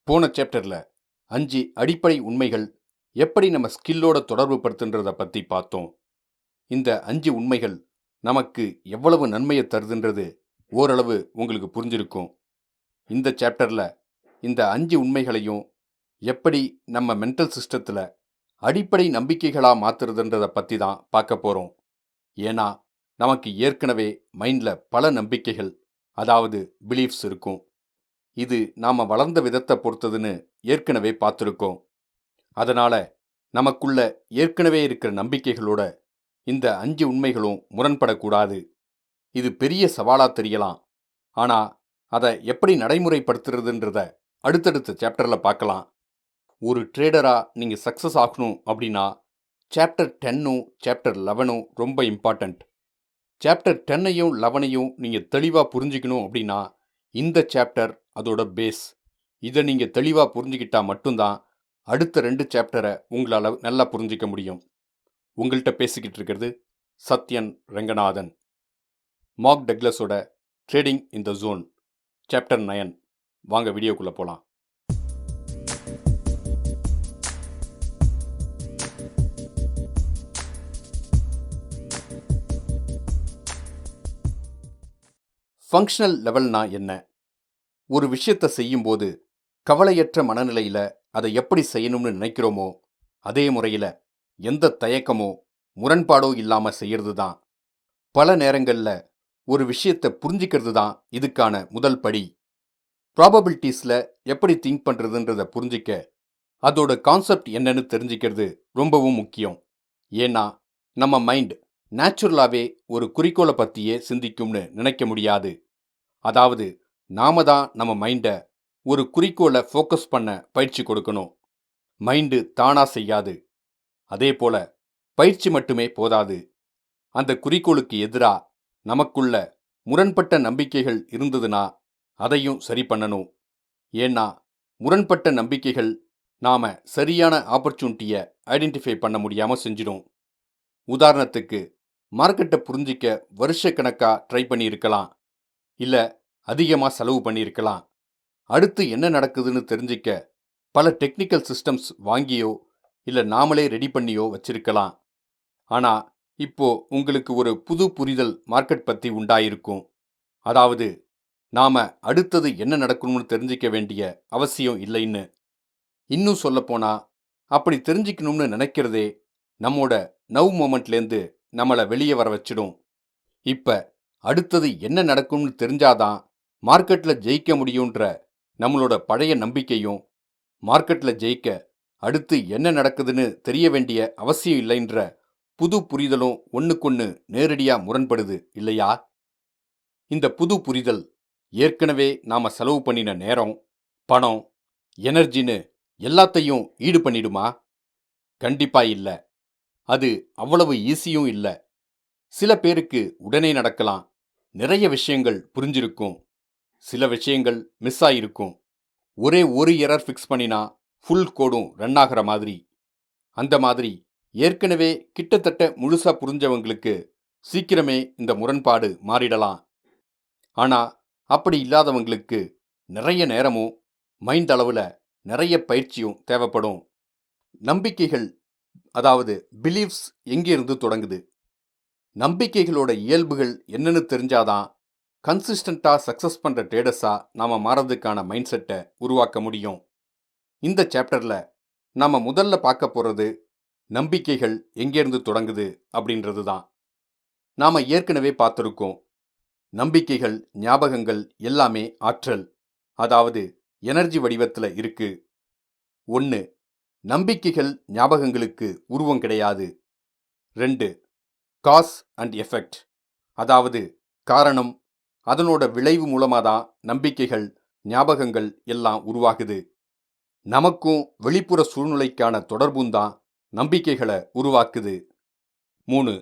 போன சாப்டரில் 5 அடிப்படை உண்மைகள் எப்படி நம்ம ஸ்கில்லோட தொடர்பு படுத்துன்றதை பற்றி பார்த்தோம். இந்த 5 உண்மைகள் நமக்கு எவ்வளவு நன்மையை தருதுன்றது ஓரளவு உங்களுக்கு புரிஞ்சிருக்கும். இந்த சாப்டரில் இந்த 5 உண்மைகளையும் எப்படி நம்ம மென்டல் சிஸ்டத்தில் அடிப்படை நம்பிக்கைகளாக மாற்றுறதுன்றதை பற்றி தான் பார்க்க போகிறோம். ஏன்னா நமக்கு ஏற்கனவே மைண்டில் பல நம்பிக்கைகள், அதாவது பிலீஃப்ஸ் இருக்கும். இது நாம் வளர்ந்த விதத்தை பொறுத்ததுன்னு ஏற்கனவே பார்த்துருக்கோம். அதனால் நமக்குள்ள ஏற்கனவே இருக்கிற நம்பிக்கைகளோட இந்த 5 உண்மைகளும் முரண்படக்கூடாது. இது பெரிய சவாலாக தெரியலாம், ஆனால் அதை எப்படி நடைமுறைப்படுத்துறதுன்றத அடுத்தடுத்த சாப்டரில் பார்க்கலாம். ஒரு ட்ரேடராக நீங்கள் சக்ஸஸ் ஆகணும் அப்படின்னா சாப்டர் 10ம் சாப்டர் 11ம் ரொம்ப இம்பார்ட்டண்ட். சாப்டர் 10ஐயும் 11ஐயும் நீங்கள் தெளிவாக புரிஞ்சுக்கணும் அப்படின்னா இந்த சாப்டர் அதோட பேஸ். இதை நீங்கள் தெளிவாக புரிஞ்சுக்கிட்டா மட்டும்தான் அடுத்த 2 சாப்டரை உங்களால் நல்லா புரிஞ்சிக்க முடியும். உங்கள்கிட்ட பேசிக்கிட்டு இருக்கிறது சத்யன் ரங்கநாதன். மார்க் டக்ளஸோட trading in the zone chapter 9. வாங்க வீடியோக்குள்ளே போகலாம். ஃபங்க்ஷனல் லெவல்னா என்ன? ஒரு விஷயத்தை செய்யும்போது கவலையற்ற மனநிலையில் அதை எப்படி செய்யணும்னு நினைக்கிறோமோ அதே முறையில் எந்த தயக்கமோ முரண்பாடோ இல்லாமல் செய்கிறது தான். பல நேரங்களில் ஒரு விஷயத்தை புரிஞ்சிக்கிறது தான் இதுக்கான முதல் படி. ப்ராபபிலிட்டிஸில் எப்படி திங்க் பண்ணுறதுன்றதை புரிஞ்சிக்க அதோட கான்செப்ட் என்னன்னு தெரிஞ்சிக்கிறது ரொம்பவும் முக்கியம். ஏன்னா நம்ம மைண்ட் நேச்சுரலாகவே ஒரு குறிக்கோளை பற்றியே சிந்திக்கும்னு நினைக்க முடியாது. அதாவது நாம தான் நம்ம மைண்டை ஒரு குறிக்கோளை ஃபோக்கஸ் பண்ண பயிற்சி கொடுக்கணும். மைண்டு தானாக செய்யாது. அதே போல் பயிற்சி மட்டுமே போதாது. அந்த குறிக்கோளுக்கு எதிராக நமக்குள்ள முரண்பட்ட நம்பிக்கைகள் இருந்ததுன்னா அதையும் சரி பண்ணணும். ஏன்னா முரண்பட்ட நம்பிக்கைகள் நாம் சரியான ஆப்பர்ச்சுனிட்டியை ஐடென்டிஃபை பண்ண முடியாமல் செஞ்சிடும். உதாரணத்துக்கு, மார்க்கெட்டை புரிஞ்சிக்க வருஷக்கணக்காக ட்ரை பண்ணியிருக்கலாம், இல்லை அதிகமாக செலவு பண்ணியிருக்கலாம். அடுத்து என்ன நடக்குதுன்னு தெரிஞ்சிக்க பல டெக்னிக்கல் சிஸ்டம்ஸ் வாங்கியோ இல்லை நாமளே ரெடி பண்ணியோ வச்சிருக்கலாம். ஆனால் இப்போ உங்களுக்கு ஒரு புது புரிதல் மார்க்கெட் பற்றி உண்டாயிருக்கும். அதாவது நாம் அடுத்தது என்ன நடக்கணும்னு தெரிஞ்சிக்க வேண்டிய அவசியம் இல்லைன்னு. இன்னும் சொல்லப்போனால் அப்படி தெரிஞ்சிக்கணும்னு நினைக்கிறதே நம்மோட நவ் மொமெண்ட்லேருந்து நம்மளை வெளியே வர வச்சிடும். இப்போ அடுத்தது என்ன நடக்கும்னு தெரிஞ்சாதான் மார்க்கெட்டில் ஜெயிக்க முடியுன்ற நம்மளோட பழைய நம்பிக்கையும், மார்க்கெட்டில் ஜெயிக்க அடுத்து என்ன நடக்குதுன்னு தெரிய வேண்டிய அவசியம் இல்லைன்ற புது புரிதலும் ஒன்றுக்கொன்று நேரடியாக முரண்படுது இல்லையா? இந்த புது புரிதல் ஏற்கனவே நாம் செலவு பண்ணின நேரம், பணம், எனர்ஜின்னு எல்லாத்தையும் ஈடு பண்ணிடுமா? கண்டிப்பாக இல்லை. அது அவ்வளவு ஈஸியும் இல்லை. சில பேருக்கு உடனே நடக்கலாம். நிறைய விஷயங்கள் புரிஞ்சிருக்கும், சில விஷயங்கள் மிஸ் ஆகிருக்கும். ஒரே ஒரு எரர் ஃபிக்ஸ் பண்ணினா ஃபுல் கோடும் ரன் ஆகிற மாதிரி. அந்த மாதிரி ஏற்கனவே கிட்டத்தட்ட முழுசாக புரிஞ்சவங்களுக்கு சீக்கிரமே இந்த முரண்பாடு மாறிடலாம். ஆனால் அப்படி இல்லாதவங்களுக்கு நிறைய நேரமும் மைண்ட் அளவில் நிறைய பயிற்சியும் தேவைப்படும். நம்பிக்கைகள், அதாவது பிலீஃப்ஸ் எங்கேருந்து தொடங்குது? நம்பிக்கைகளோட இயல்புகள் என்னன்னு தெரிஞ்சாதான் கன்சிஸ்டண்ட்டாக சக்ஸஸ் பண்ணுற ட்ரேடர்ஸாக நாம் மாறதுக்கான மைண்ட் செட்டை உருவாக்க முடியும். இந்த சாப்டரில் நாம் முதல்ல பார்க்க போகிறது நம்பிக்கைகள் எங்கேருந்து தொடங்குது அப்படின்றது தான். நாம் ஏற்கனவே பார்த்துருக்கோம், நம்பிக்கைகள், ஞாபகங்கள் எல்லாமே ஆற்றல், அதாவது எனர்ஜி வடிவத்தில் இருக்கு. 1. நம்பிக்கைகள் ஞாபகங்களுக்கு உருவம் கிடையாது. 2. காஸ் அண்ட் எஃபெக்ட், அதாவது காரணம், அதனோட விளைவு மூலமாக தான் நம்பிக்கைகள், ஞாபகங்கள் எல்லாம் உருவாகுது. நமக்கும் வெளிப்புற சூழ்நிலைக்கான தொடர்பும் தான் நம்பிக்கைகளை உருவாக்குது. 3.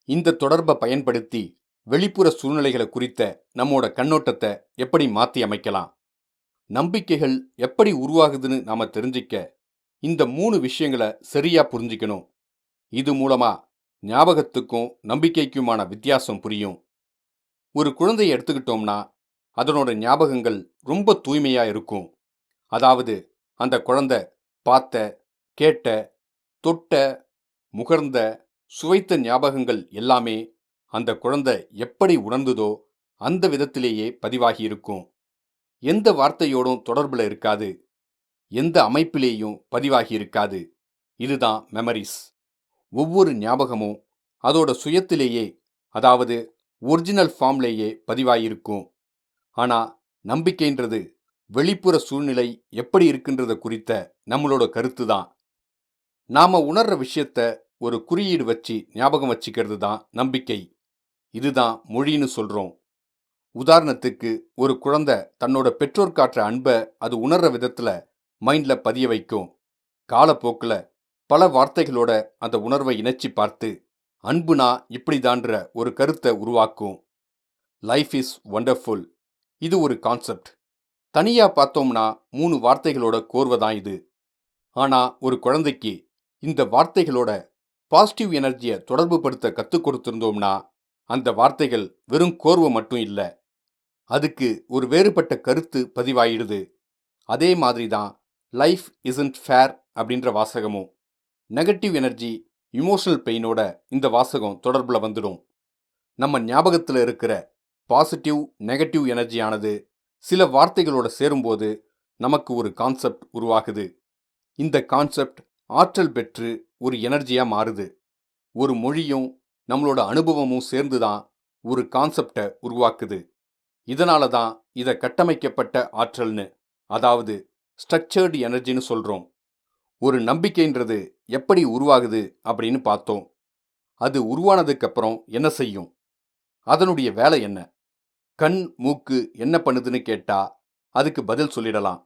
இந்த தொடர்பை பயன்படுத்தி வெளிப்புற சூழ்நிலைகளை குறித்த நம்மோட கண்ணோட்டத்தை எப்படி மாற்றி அமைக்கலாம்? நம்பிக்கைகள் எப்படி உருவாகுதுன்னு நாம் தெரிஞ்சிக்க இந்த 3 விஷயங்களை சரியாக புரிஞ்சிக்கணும். இது மூலமாக ஞாபகத்துக்கும் நம்பிக்கைக்குமான வித்தியாசம் புரியும். ஒரு குழந்தையை எடுத்துக்கிட்டோம்னா அதனோட ஞாபகங்கள் ரொம்ப தூய்மையாக இருக்கும். அதாவது அந்த குழந்தை பார்த்த, கேட்ட, தொட்ட, முகர்ந்த, சுவைத்த ஞாபகங்கள் எல்லாமே அந்த குழந்தை எப்படி உணர்ந்ததோ அந்த விதத்திலேயே பதிவாகி இருக்கும். எந்த வார்த்தையோடும் தொடர்புல இருக்காது, எந்த அமைப்பிலேயும் பதிவாகி இருக்காது. இதுதான் மெமரிஸ். ஒவ்வொரு ஞாபகமும் அதோட சுயத்திலேயே, அதாவது ஒரிஜினல் ஃபார்ம்லேயே பதிவாயிருக்கும். ஆனா நம்பிக்கைன்றது வெளிப்புற சூழ்நிலை எப்படி இருக்குன்றத குறித்த நம்மளோட கருத்து தான். நாம உணர்ற விஷயத்த ஒரு குறியீடு வச்சு ஞாபகம் வச்சுக்கிறது தான் நம்பிக்கை. இதுதான் மொழின்னு சொல்றோம். உதாரணத்துக்கு, ஒரு குழந்தை தன்னோட பெற்றோர் காட்டுற அன்பை அது உணர்ற விதத்துல மைண்ட்ல பதிய வைக்கும். காலப்போக்குல பல வார்த்தைகளோட அந்த உணர்வை இணைச்சி பார்த்து அன்புனா இப்படிதான்ற ஒரு கருத்தை உருவாக்கும். லைஃப் இஸ் ஒண்டர்ஃபுல், இது ஒரு கான்செப்ட். தனியா பார்த்தோம்னா 3 வார்த்தைகளோட கோர்வை தான் இது. ஆனா ஒரு குழந்தைக்கு இந்த வார்த்தைகளோட பாசிட்டிவ் எனர்ஜியை தொடர்பு படுத்த கற்றுக் கொடுத்திருந்தோம்னா அந்த வார்த்தைகள் வெறும் கோர்வை மட்டும் இல்லை, அதுக்கு ஒரு வேறுபட்ட கருத்து பதிவாயிடுது. அதே மாதிரி தான் லைஃப் இஸ்ன்ட் ஃபேர் அப்படின்ற வாசகமும். நெகட்டிவ் எனர்ஜி, இமோஷனல் பெயினோட இந்த வாசகம் தொடர்பில் வந்துடும். நம்ம ஞாபகத்தில் இருக்கிற பாசிட்டிவ், நெகட்டிவ் எனர்ஜியானது சில வார்த்தைகளோட சேரும்போது நமக்கு ஒரு கான்செப்ட் உருவாகுது. இந்த கான்செப்ட் ஆற்றல் பெற்று ஒரு எனர்ஜியாக மாறுது. ஒரு மொழியும் நம்மளோட அனுபவமும் சேர்ந்து தான் ஒரு கான்செப்டை உருவாக்குது. இதனால தான் இதை கட்டமைக்கப்பட்ட ஆற்றல்னு, அதாவது ஸ்ட்ரக்சர்டு எனர்ஜின்னு சொல்கிறோம். ஒரு நம்பிக்கைன்றது எப்படி உருவாகுது அப்படின்னு பார்த்தோம். அது உருவானதுக்கப்புறம் என்ன செய்யும்? அதனுடைய வேலை என்ன? கண், மூக்கு என்ன பண்ணுதுன்னு கேட்டா அதுக்கு பதில் சொல்லிடலாம்.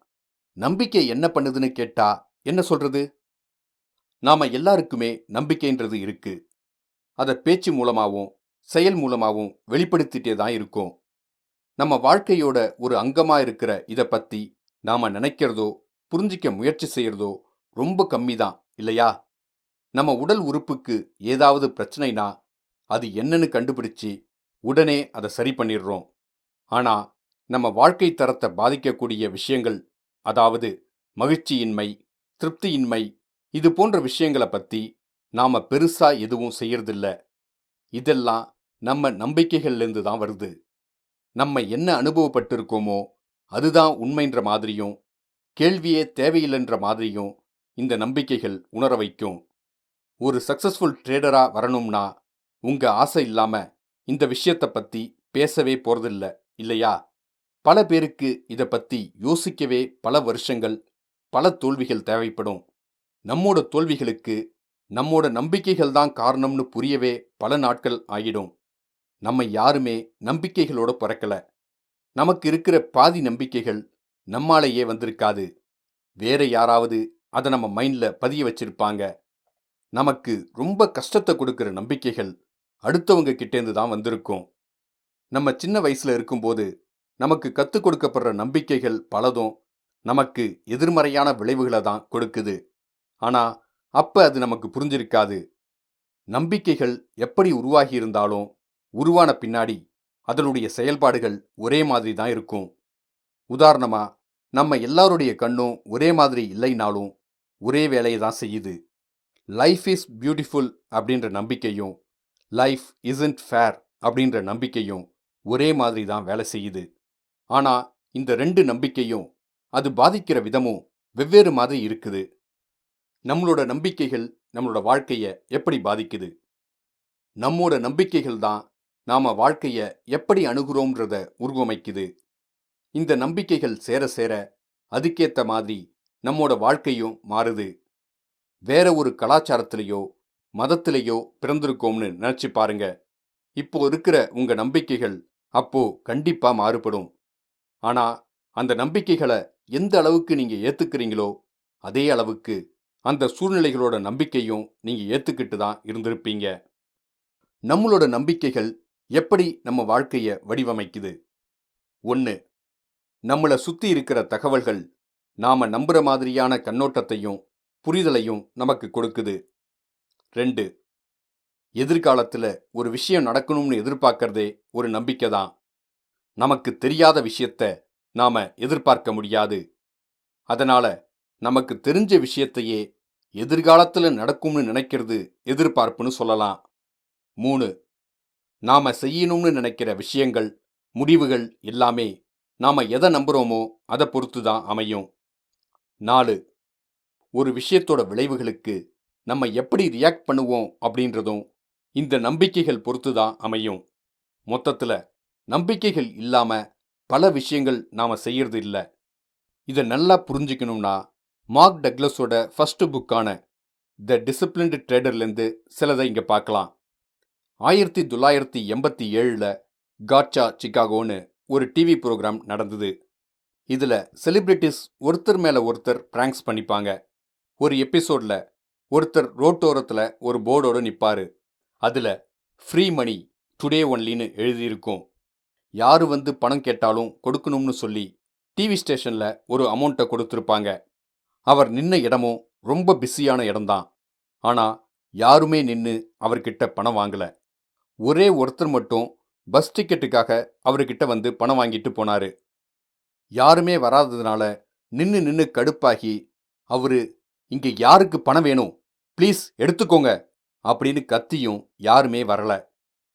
நம்பிக்கை என்ன பண்ணுதுன்னு கேட்டா என்ன சொல்றது? நாம எல்லாருக்குமே நம்பிக்கைன்றது இருக்கு. அதை பேச்சு மூலமாகவும் செயல் மூலமாகவும் வெளிப்படுத்திட்டே தான் இருக்கோம். நம்ம வாழ்க்கையோட ஒரு அங்கமா இருக்கிற இதை பத்தி நாம நினைக்கிறதோ புரிஞ்சிக்க முயற்சி செய்யறதோ ரொம்ப கம்மி தான், இல்லையா? நம்ம உடல் உறுப்புக்கு ஏதாவது பிரச்சனைனா அது என்னன்னு கண்டுபிடிச்சு உடனே அதை சரி பண்ணிடுறோம். ஆனா நம்ம வாழ்க்கை தரத்தை பாதிக்கக்கூடிய விஷயங்கள், அதாவது மகிழ்ச்சியின்மை, திருப்தியின்மை, இது போன்ற விஷயங்களை பத்தி நாம பெருசா எதுவும் செய்யறதில்ல. இதெல்லாம் நம்ம நம்பிக்கைகள்லேருந்து தான் வருது. நம்ம என்ன அனுபவப்பட்டிருக்கோமோ அதுதான் உண்மைன்ற மாதிரியும், கேள்வியே தேவையில்லைன்ற மாதிரியும் இந்த நம்பிக்கைகள் உணர வைக்கும். ஒரு சக்சஸ்ஃபுல் ட்ரேடரா வரணும்னா உங்க ஆசை இல்லாம இந்த விஷயத்தை பத்தி பேசவே போறதில்ல, இல்லையா? பல பேருக்கு இதை பத்தி யோசிக்கவே பல வருஷங்கள், பல தோல்விகள் தேவைப்படும். நம்மோட தோல்விகளுக்கு நம்மோட நம்பிக்கைகள் தான் காரணம்னு புரியவே பல நாட்கள் ஆகிடும். நம்ம யாருமே நம்பிக்கைகளோட பிறக்கல. நமக்கு இருக்கிற பாதி நம்பிக்கைகள் நம்மாலேயே வந்திருக்காது. வேற யாராவது அதை நம்ம மைண்ட்ல பதிய வச்சிருப்பாங்க. நமக்கு ரொம்ப கஷ்டத்தை கொடுக்கிற நம்பிக்கைகள் அடுத்தவங்க கிட்டேருந்து தான் வந்திருக்கும். நம்ம சின்ன வயசுல இருக்கும்போது நமக்கு கற்றுக் கொடுக்கப்படுற நம்பிக்கைகள் பலதும் நமக்கு எதிர்மறையான விளைவுகளை தான் கொடுக்குது. ஆனா அப்ப அது நமக்கு புரிஞ்சிருக்காது. நம்பிக்கைகள் எப்படி உருவாகி இருந்தாலும் உருவான பின்னாடி அதனுடைய செயல்பாடுகள் ஒரே மாதிரி தான் இருக்கும். உதாரணமா, நம்ம எல்லாருடைய கண்ணும் ஒரே மாதிரி இல்லைனாலும் ஒரே வேலையை தான் செய்யுது. லைஃப் இஸ் பியூட்டிஃபுல் அப்படின்ற நம்பிக்கையும் லைஃப் இஸ்ன்ட் ஃபேர் அப்படின்ற நம்பிக்கையும் ஒரே மாதிரி தான் வேலை செய்யுது. ஆனா இந்த 2 நம்பிக்கையும் அது பாதிக்கிற விதமும் வெவ்வேறு மாதிரி இருக்குது. நம்மளோட நம்பிக்கைகள் நம்மளோட வாழ்க்கையை எப்படி பாதிக்குது? நம்மோட நம்பிக்கைகள் தான் நாம வாழ்க்கையை எப்படி அணுகுறோம்ன்றத உருவமைக்குது. இந்த நம்பிக்கைகள் சேர சேர அதுக்கேத்த மாதிரி நம்மோட வாழ்க்கையும் மாறுது. வேற ஒரு கலாச்சாரத்திலேயோ மதத்திலேயோ பிறந்திருக்கோம்னு நினைச்சு பாருங்க. இப்போ இருக்கிற உங்க நம்பிக்கைகள் அப்போ கண்டிப்பா மாறுபடும். ஆனா அந்த நம்பிக்கைகளை எந்த அளவுக்கு நீங்க ஏத்துக்கிறீங்களோ அதே அளவுக்கு அந்த சூழ்நிலைகளோட நம்பிக்கையும் நீங்க ஏத்துக்கிட்டு தான் இருந்திருப்பீங்க. நம்மளோட நம்பிக்கைகள் எப்படி நம்ம வாழ்க்கையை வடிவமைக்குது? 1. நம்மளை சுத்தி இருக்கிற தகவல்கள் நாம நம்புற மாதிரியான கண்ணோட்டத்தையும் புரிதலையும் நமக்கு கொடுக்குது. 2. எதிர்காலத்துல ஒரு விஷயம் நடக்கணும்னு எதிர்பார்க்கறதே ஒரு நம்பிக்கை தான். நமக்கு தெரியாத விஷயத்த நாம எதிர்பார்க்க முடியாது. அதனால நமக்கு தெரிஞ்ச விஷயத்தையே எதிர்காலத்துல நடக்கும்னு நினைக்கிறது எதிர்பார்ப்புன்னு சொல்லலாம். 3. நாம செய்யணும்னு நினைக்கிற விஷயங்கள், முடிவுகள் எல்லாமே நாம எதை நம்புறோமோ அதை பொறுத்து தான் அமையும். 4. ஒரு விஷயத்தோட விளைவுகளுக்கு நம்ம எப்படி ரியாக்ட் பண்ணுவோம் அப்படின்றதும் இந்த நம்பிக்கைகள் பொறுத்து தான் அமையும். மொத்தத்துல நம்பிக்கைகள் இல்லாம பல விஷயங்கள் நாம செய்யறது இல்ல. இதை நல்லா புரிஞ்சுக்கணும்னா மார்க் டக்ளஸோட ஃபர்ஸ்ட் புக்கான த டிசிப்ளின்டு ட்ரேடர்லேருந்து சிலதை இங்க பார்க்கலாம். 1987 காட்சா சிகாகோன்னு ஒரு டிவி ப்ரோக்ராம் நடந்தது. இதுல செலிபிரிட்டிஸ் ஒருத்தர் மேல ஒருத்தர் பிராங்க்ஸ் பண்ணிப்பாங்க. ஒரு எபிசோட்ல ஒருத்தர் ரோட்டோரத்துல ஒரு போர்டோட நிப்பாரு. அதுல ஃப்ரீ மணி டுடே ஒன்லின்னு எழுதியிருக்கும். யாரு வந்து பணம் கேட்டாலும் கொடுக்கணும்னு சொல்லி டிவி ஸ்டேஷன்ல ஒரு அமௌண்ட்டை கொடுத்துருப்பாங்க. அவர் நின்ன இடமும் ரொம்ப பிஸியான இடம்தான். ஆனா யாருமே நின்னு அவர்கிட்ட பணம் வாங்கல. ஒரே ஒருத்தர் மட்டும் பஸ் டிக்கெட்டுக்காக அவர்கிட்ட வந்து பணம் வாங்கிட்டு போனாரு. யாருமே வராததுனால நின்னு நின்னு கடுப்பாகி அவரு இங்க யாருக்கு பணம் வேணும், ப்ளீஸ் எடுத்துக்கோங்க அப்படின்னு கத்தியும் யாருமே வரல.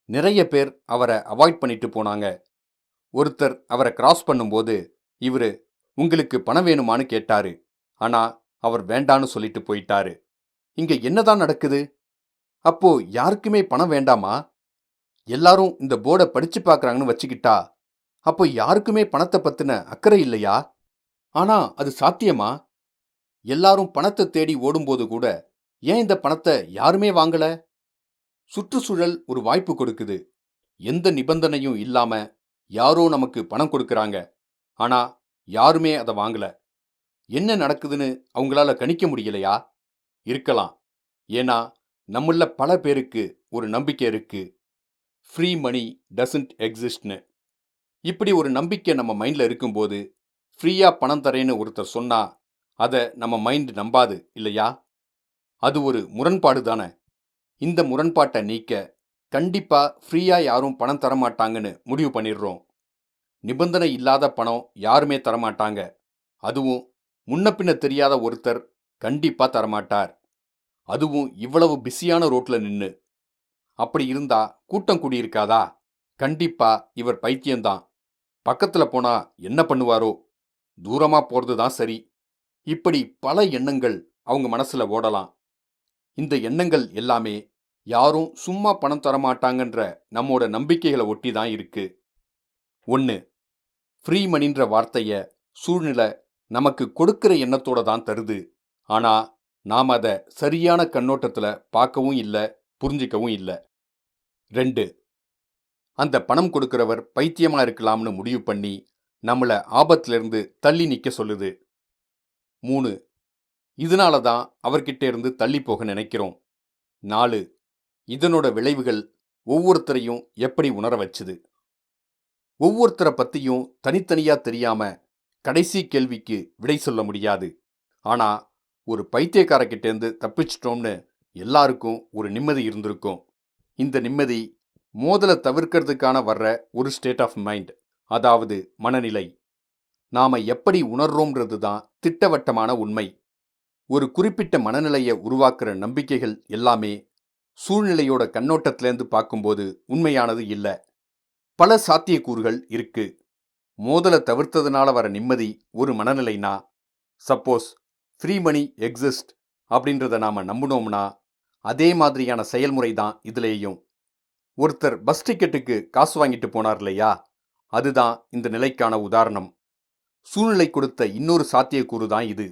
நிறைய பேர் அவரை அவாய்ட் பண்ணிட்டு போனாங்க. ஒருத்தர் அவரை கிராஸ் பண்ணும்போது இவரு உங்களுக்கு பணம் வேணுமான்னு கேட்டாரு. ஆனா அவர் வேண்டான்னு சொல்லிட்டு போயிட்டாரு. இங்க என்னதான் நடக்குது? அப்போ யாருக்குமே பணம் வேண்டாமா? எல்லாரும் இந்த போர்டை படிச்சு பார்க்கறாங்கன்னு வச்சுக்கிட்டா அப்போ யாருக்குமே பணத்தை பத்தின அக்கறை இல்லையா? ஆனா அது சாத்தியமா? எல்லாரும் பணத்தை தேடி ஓடும்போது கூட ஏன் இந்த பணத்தை யாருமே வாங்கல? சுற்றுச்சூழல் ஒரு வாய்ப்பு கொடுக்குது. எந்த நிபந்தனையும் இல்லாம யாரோ நமக்கு பணம் கொடுக்கறாங்க. ஆனா யாருமே அதை வாங்கல. என்ன நடக்குதுன்னு அவங்களால கணிக்க முடியலையா? இருக்கலாம். ஏன்னா நம்மள பல பேருக்கு ஒரு நம்பிக்கை இருக்கு. ஃப்ரீ மணி டசன்ட் எக்ஸிஸ்ட்னு. இப்படி ஒரு நம்பிக்கை நம்ம மைண்ட்ல இருக்கும்போது ஃப்ரீயா பணம் தரேன்னு ஒருத்தர் சொன்னா அதை நம்ம மைண்ட் நம்பாது இல்லையா? அது ஒரு முரண்பாடு தானே. இந்த முரண்பாட்டை நீக்க கண்டிப்பா ஃப்ரீயா யாரும் பணம் தரமாட்டாங்கன்னு முடிவு பண்ணிடுறோம். நிபந்தனை இல்லாத பணம் யாருமே தரமாட்டாங்க. அதுவும் முன்ன பின்ன தெரியாத ஒருத்தர் கண்டிப்பா தரமாட்டார். அதுவும் இவ்வளவு பிஸியான ரோட்ல நின்னு. அப்படி இருந்தா கூட்டம் கூடியிருக்காதா? கண்டிப்பா இவர் பைத்தியம்தான். பக்கத்துல போனா என்ன பண்ணுவாரோ? தூரமா போறது தான் சரி. இப்படி பல எண்ணங்கள் அவங்க மனசுல ஓடலாம். இந்த எண்ணங்கள் எல்லாமே யாரும் சும்மா பணம் தரமாட்டாங்கன்ற நம்மோட நம்பிக்கைகளை ஒட்டி தான் இருக்கு. 1. ஃப்ரீ மணின்ற வார்த்தைய சூழ்நிலை நமக்கு கொடுக்கிற எண்ணத்தோட தான் தருது. ஆனா நாம் அதை சரியான கண்ணோட்டத்துல பார்க்கவும் இல்லை, புரிஞ்சிக்கவும் இல்லை. 2. அந்த பணம் கொடுக்கிறவர் பைத்தியமா இருக்கலாம்னு முடிவு பண்ணி நம்மள ஆபத்திலிருந்து தள்ளி நிக்க சொல்லுது. 3. இதனால தான் அவர்கிட்ட இருந்து தள்ளி போக நினைக்கிறோம். 4. இதனோட விளைவுகள் ஒவ்வொருத்தரையும் எப்படி உணர வச்சுது. ஒவ்வொருத்தரை பத்தியும் தனித்தனியா தெரியாம கடைசி கேள்விக்கு விடை சொல்ல முடியாது. ஆனா ஒரு பைத்தியக்காரக்கிட்ட இருந்து தப்பிச்சிட்டோம்னு எல்லாருக்கும் ஒரு நிம்மதி இருந்திருக்கும். இந்த நிம்மதி மோதலை தவிர்க்கிறதுக்கான வர்ற ஒரு ஸ்டேட் ஆஃப் மைண்ட், அதாவது மனநிலை. நாம எப்படி உணர்றோம்ன்றது தான் திட்டவட்டமான உண்மை. ஒரு குறிப்பிட்ட மனநிலையை உருவாக்குற நம்பிக்கைகள் எல்லாமே சூழ்நிலையோட கண்ணோட்டத்திலேருந்து பார்க்கும்போது உண்மையானது இல்லை. பல சாத்தியக்கூறுகள் இருக்கு. மோதலை தவிர்த்ததுனால வர நிம்மதி ஒரு மனநிலைனா, சப்போஸ் ஃப்ரீ மணி எக்ஸிஸ்ட் அப்படின்றத நாம நம்பினோம்னா அதே மாதிரியான செயல்முறை தான் இதுலேயும். ஒருத்தர் பஸ் டிக்கெட்டுக்கு காசு வாங்கிட்டு போனார் இல்லையா? அதுதான் இந்த நிலைக்கான உதாரணம். சூழ்நிலை கொடுத்த இன்னொரு சாத்தியக்கூறு தான் இது.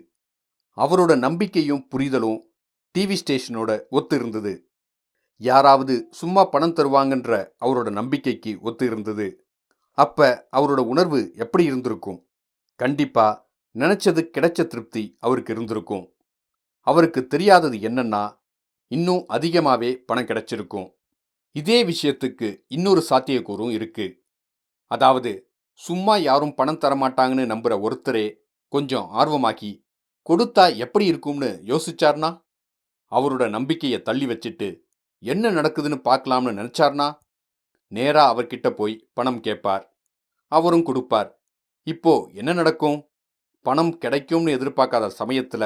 அவரோட நம்பிக்கையும் புரிதலும் டிவி ஸ்டேஷனோட ஒத்து இருந்தது. யாராவது சும்மா பணம் தருவாங்கன்ற அவரோட நம்பிக்கைக்கு ஒத்து இருந்தது. அப்ப அவரோட உணர்வு எப்படி இருந்திருக்கும்? கண்டிப்பா நினைச்சது கிடைச்ச திருப்தி அவருக்கு இருந்திருக்கும். அவருக்கு தெரியாதது என்னன்னா இன்னும் அதிகமாவே பணம் கிடைச்சிருக்கும். இதே விஷயத்துக்கு இன்னொரு சாத்தியக்கூறும் இருக்கு. அதாவது சும்மா யாரும் பணம் தரமாட்டாங்கன்னு நம்புற ஒருத்தரே கொஞ்சம் ஆர்வமாக்கி கொடுத்தா எப்படி இருக்கும்னு யோசிச்சார்னா, அவரோட நம்பிக்கையை தள்ளி வச்சுட்டு என்ன நடக்குதுன்னு பார்க்கலாம்னு நினைச்சார்னா, நேரா அவர்கிட்ட போய் பணம் கேட்பார். அவரும் கொடுப்பார். இப்போ என்ன நடக்கும்? பணம் கிடைக்கும்னு எதிர்பார்க்காத சமயத்துல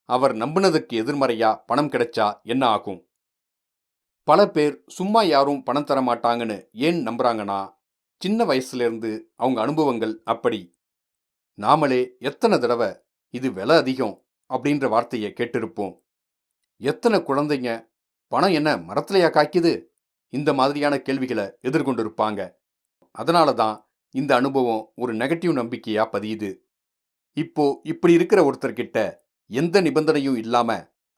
அவர் நம்பினதுக்கு எதிர்மறையா பணம் கிடைச்சா என்ன ஆகும்? பல பேர் சும்மா யாரும் பணம் தர மாட்டாங்கன்னு ஏன் நம்புறாங்கன்னா, சின்ன வயசுல இருந்து அவங்க அனுபவங்கள் அப்படி. நாமளே எத்தனை தடவை இது விலை அதிகம் அப்படின்ற வார்த்தையை கேட்டிருப்போம். எத்தனை குழந்தைங்க பணம் என்ன மரத்திலையா காய்க்குது இந்த மாதிரியான கேள்விகளை எதிர்கொண்டிருப்பாங்க. அதனால தான் இந்த அனுபவம் ஒரு நெகட்டிவ் நம்பிக்கையா பதியுது. இப்போ இப்படி இருக்கிற ஒருத்தர்கிட்ட எந்த நிபந்தனையும் இல்லாம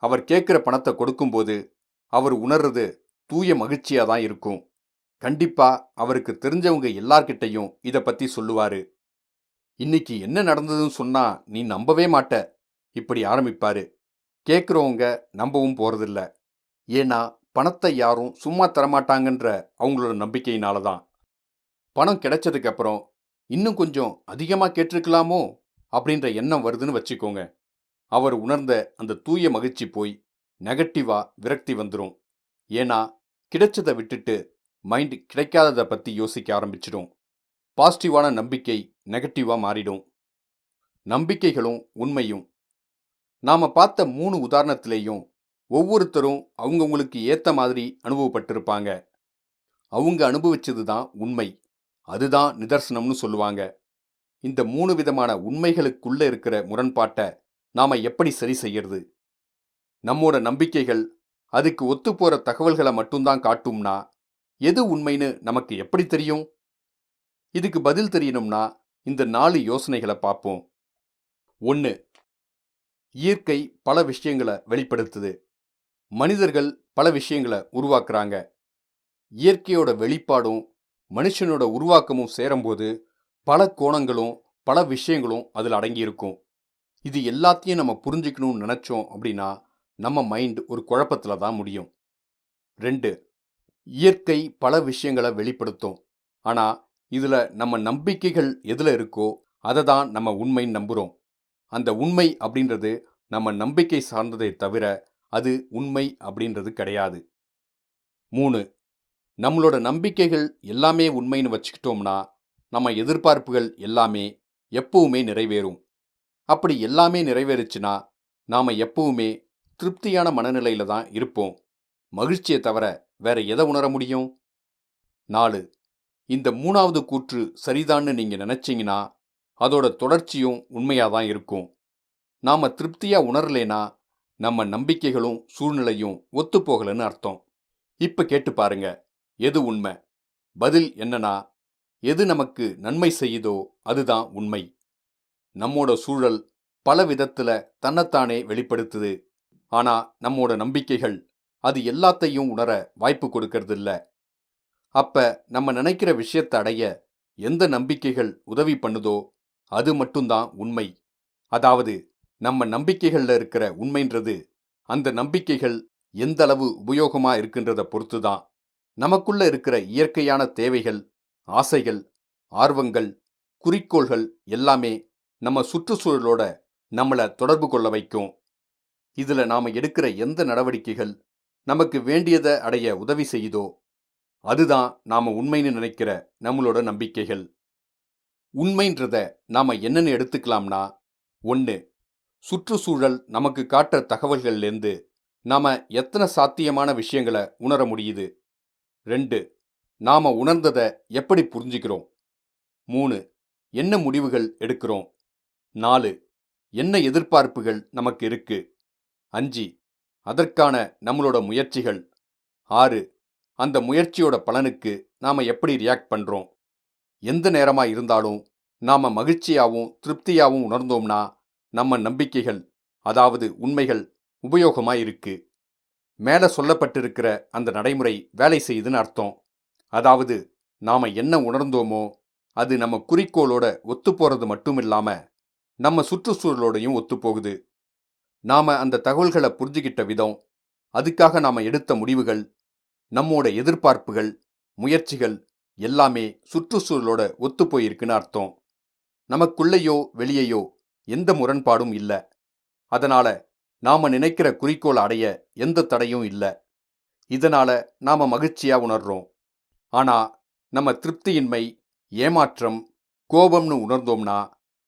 அவர் கேட்கிற பணத்தை கொடுக்கும்போது அவர் உணர்றது தூய மகிழ்ச்சியா தான் இருக்கும். கண்டிப்பா அவருக்கு தெரிஞ்சவங்க எல்லார்கிட்டையும் இத பத்தி சொல்லுவாரு. இன்னைக்கு என்ன நடந்ததுன்னு சொன்னா நீ நம்பவே மாட்ட, இப்படி ஆரம்பிப்பாரு. கேட்குறவங்க நம்பவும் போறதில்ல. ஏன்னா பணத்தை யாரும் சும்மா தரமாட்டாங்கன்ற அவங்களோட நம்பிக்கையினால தான். பணம் கிடைச்சதுக்கு அப்புறம் இன்னும் கொஞ்சம் அதிகமா கேட்டிருக்கலாமோ அப்படின்ற எண்ணம் வருதுன்னு வச்சுக்கோங்க. அவர் உணர்ந்த அந்த தூய மகிழ்ச்சி போய் நெகட்டிவா விரக்தி வந்துடும். ஏன்னா கிடைச்சதை விட்டுட்டு மைண்ட் கிடைக்காததை பத்தி யோசிக்க ஆரம்பிச்சிடும். பாசிட்டிவான நம்பிக்கை நெகட்டிவா மாறிடும். நம்பிக்கைகளும் உண்மையும். நாம பார்த்த 3 உதாரணத்திலேயும் ஒவ்வொருத்தரும் அவங்கவுங்களுக்கு ஏத்த மாதிரி அனுபவப்பட்டிருப்பாங்க. அவங்க அனுபவிச்சது தான் உண்மை. அதுதான் நிதர்சனம்னு சொல்லுவாங்க. இந்த 3 விதமான உண்மைகளுக்குள்ள இருக்கிற முரண்பாட்டை நாம எப்படி சரி செய்யறது? நம்மோட நம்பிக்கைகள் அதுக்கு ஒத்துப்போற தகவல்களை மட்டும்தான் காட்டும்னா எது உண்மைன்னு நமக்கு எப்படி தெரியும்? இதுக்கு பதில் தெரியணும்னா இந்த 4 யோசனைகளை பார்ப்போம். 1. இயற்கை பல விஷயங்களை வெளிப்படுத்துது. மனிதர்கள் பல விஷயங்களை உருவாக்குறாங்க. இயற்கையோட வெளிப்பாடும் மனுஷனோட உருவாக்கமும் சேரும்போது பல கோணங்களும் பல விஷயங்களும் அதில் அடங்கியிருக்கும். இது எல்லாத்தையும் நம்ம புரிஞ்சுக்கணும்னு நினைச்சோம் அப்படின்னா நம்ம மைண்ட் ஒரு குழப்பத்துல தான் முடியும். 2. இயற்கை பல விஷயங்களை வெளிப்படுத்தும். ஆனா இதுல நம்ம நம்பிக்கைகள் எதுல இருக்கோ அதை தான் நம்ம உண்மைன்னு நம்புறோம். அந்த உண்மை அப்படின்றது நம்ம நம்பிக்கை சார்ந்ததை தவிர அது உண்மை அப்படின்றது கிடையாது. 3. நம்மளோட நம்பிக்கைகள் எல்லாமே உண்மைன்னு வச்சுக்கிட்டோம்னா நம்ம எதிர்பார்ப்புகள் எல்லாமே எப்பவுமே நிறைவேறும். அப்படி எல்லாமே நிறைவேறுச்சுன்னா நாம எப்பவுமே திருப்தியான மனநிலையில தான் இருப்போம். மகிழ்ச்சியை தவிர வேற எதை உணர முடியும்? 4. இந்த 3வது கூற்று சரிதான்னு நீங்க நினைச்சீங்கன்னா அதோட தொடர்ச்சியும் உண்மையா தான் இருக்கும். நாம திருப்தியா உணரலைனா நம்ம நம்பிக்கைகளும் சூழ்நிலையும் ஒத்துப்போகலன்னு அர்த்தம். இப்ப கேட்டு பாருங்க, எது உண்மை? பதில் என்னன்னா, எது நமக்கு நன்மை செய்யுதோ அதுதான் உண்மை. நம்மோட சூழல் பல விதத்துல தன்னைத்தானே வெளிப்படுத்துது. ஆனா நம்மோட நம்பிக்கைகள் அது எல்லாத்தையும் உணர வாய்ப்பு கொடுக்கறது இல்ல. அப்ப நம்ம நினைக்கிற விஷயத்தை அடைய எந்த நம்பிக்கைகள் உதவி பண்ணுதோ அது மட்டும்தான் உண்மை. அதாவது நம்ம நம்பிக்கைகள்ல இருக்கிற உண்மைன்றது அந்த நம்பிக்கைகள் எந்த அளவு உபயோகமா இருக்குன்றத பொறுத்து தான். நமக்குள்ள இருக்கிற இயற்கையான தேவைகள், ஆசைகள், ஆர்வங்கள், குறிக்கோள்கள் எல்லாமே நம்ம சுற்றுச்சூழலோட நம்மளை தொடர்பு கொள்ள வைக்கும். இதுல நாம எடுக்கிற எந்த நடவடிக்கைகள் நமக்கு வேண்டியதை அடைய உதவி செய்யுதோ அதுதான் நாம உண்மைன்னு நினைக்கிற நம்மளோட நம்பிக்கைகள். உண்மைன்றத நாம என்னன்னு எடுத்துக்கலாம்னா, 1. சுற்றுச்சூழல் நமக்கு காட்டுற தகவல்கள்லேருந்து நாம எத்தனை சாத்தியமான விஷயங்களை உணர முடியுது. 2. நாம உணர்ந்ததை எப்படி புரிஞ்சுக்கிறோம். 3. என்ன முடிவுகள் எடுக்கிறோம். 4. என்ன எதிர்பார்ப்புகள் நமக்கு இருக்கு. 5. அதற்கான நம்மளோட முயற்சிகள். 6. அந்த முயற்சியோட பலனுக்கு நாம எப்படி ரியாக்ட் பண்றோம். எந்த நேரமா இருந்தாலும் நாம மகிழ்ச்சியாவும் திருப்தியாவும் உணர்ந்தோம்னா நம்ம நம்பிக்கைகள் அதாவது உண்மைகள் உபயோகமா இருக்கு. மேல சொல்லப்பட்டிருக்கிற அந்த நடைமுறை வேலை செய்யுதுன்னு அர்த்தம். அதாவது நாம என்ன உணர்ந்தோமோ அது நம்ம குறிக்கோளோட ஒத்துப்போறது மட்டும் இல்லாம நம்ம சுற்றுச்சூழலோடையும் ஒத்துப்போகுது. நாம அந்த தகவல்களை புரிஞ்சுக்கிட்ட விதம், அதுக்காக நாம எடுத்த முடிவுகள், நம்மோட எதிர்பார்ப்புகள், முயற்சிகள் எல்லாமே சுற்றுச்சூழலோட ஒத்துப்போயிருக்குன்னு அர்த்தம். நமக்குள்ளேயோ வெளியேயோ எந்த முரண்பாடும் இல்ல. அதனால நாம நினைக்கிற குறிக்கோள் அடைய எந்த தடையும் இல்ல. இதனால நாம மகிழ்ச்சியா உணர்றோம். ஆனா நம்ம திருப்தியின்மை, ஏமாற்றம், கோபம்னு உணர்ந்தோம்னா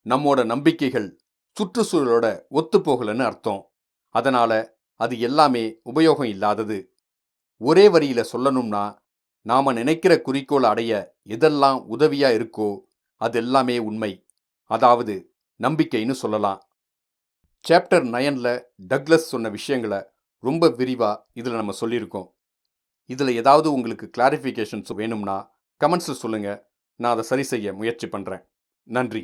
நம்மோட நம்பிக்கைகள் சுற்றுச்சூழலோட ஒத்துப்போகலன்னு அர்த்தம். அதனால அது எல்லாமே உபயோகம் இல்லாதது. ஒரே வரியில சொல்லணும்னா, நாம நினைக்கிற குறிக்கோளை அடைய எதெல்லாம் உதவியா இருக்கோ அது எல்லாமே உண்மை. அதாவது நம்பிக்கைன்னு சொல்லலாம். சாப்டர் 9ல டக்ளஸ் சொன்ன விஷயங்களை ரொம்ப விரிவா இதுல நம்ம சொல்லியிருக்கோம். இதுல ஏதாவது உங்களுக்கு கிளாரிஃபிகேஷன்ஸ் வேணும்னா கமெண்ட்ஸ்ல சொல்லுங்க. நான் அதை சரி செய்ய முயற்சி பண்றேன். நன்றி.